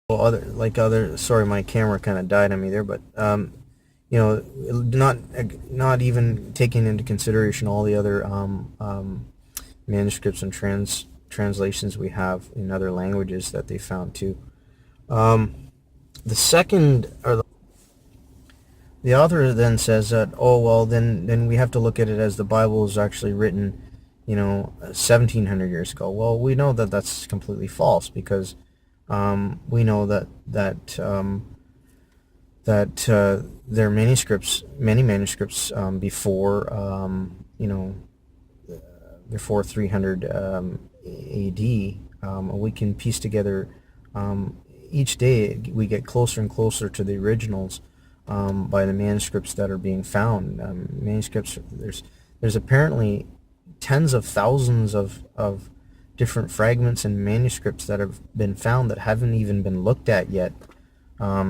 Sorry, my camera kind of died on me there, but you know, not even taking into consideration all the other manuscripts and translations we have in other languages that they found too. The second, or the author then says that, oh well, then we have to look at it as the Bible was actually written, 1700 years ago. Well, we know that that's completely false, because we know that there are many manuscripts before 300 AD. We can piece together, each day we get closer and closer to the originals by the manuscripts that are being found. There's apparently tens of thousands of different fragments and manuscripts that have been found that haven't even been looked at yet.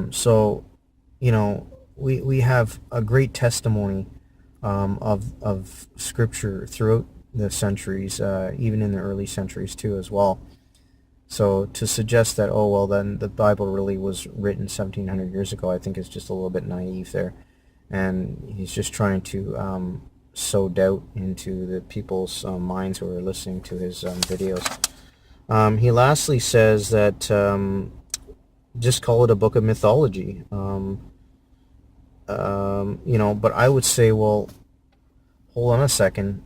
So, we have a great testimony of Scripture throughout the centuries, even in the early centuries too as well. So to suggest that, oh well, then the Bible really was written 1700 years ago, I think is just a little bit naive there, and he's just trying to sow doubt into the people's minds who are listening to his videos. He lastly says that just call it a book of mythology. But I would say, well, hold on a second.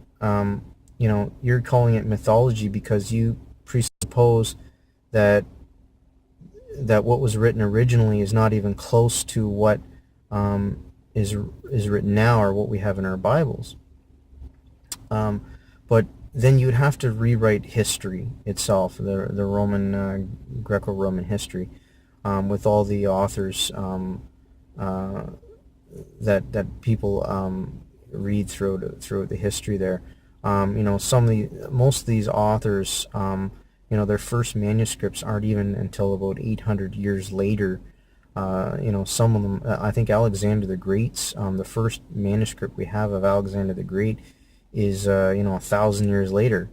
You're calling it mythology because you presuppose that what was written originally is not even close to what is written now, or what we have in our Bibles. But then you'd have to rewrite history itself, the Roman, Greco-Roman history, with all the authors that people read through the history there. Most of these authors, their first manuscripts aren't even until about 800 years later. Some of them, I think Alexander the Great's, the first manuscript we have of Alexander the Great is, 1,000 years later.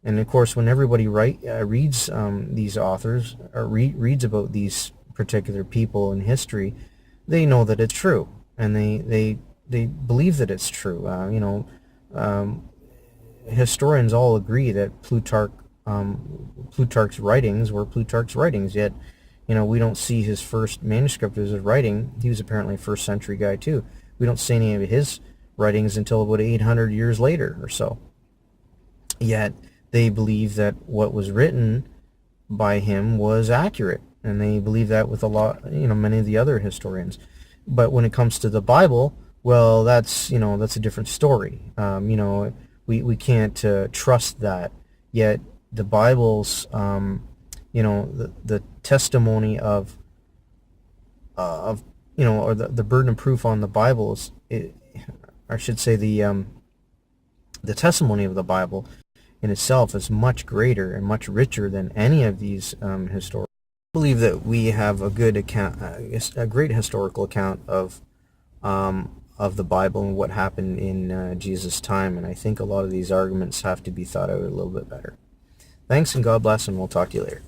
And of course, when everybody reads these authors, or reads about these particular people in history, they know that it's true, and they believe that it's true. Historians all agree that Plutarch's writings were Plutarch's writings, yet we don't see his first manuscript as his writing. He was apparently a first century guy too. We don't see any of his writings until about 800 years later or so. Yet they believe that what was written by him was accurate, and they believe that with many of the other historians. But when it comes to the Bible, well, that's a different story. We can't trust that. Yet the Bible's the testimony or the burden of proof on the Bible I should say the testimony of the Bible in itself is much greater and much richer than any of these historical. I believe that we have a good account, a great historical account of the Bible and what happened in Jesus' time, and I think a lot of these arguments have to be thought out a little bit better. Thanks, and God bless, and we'll talk to you later.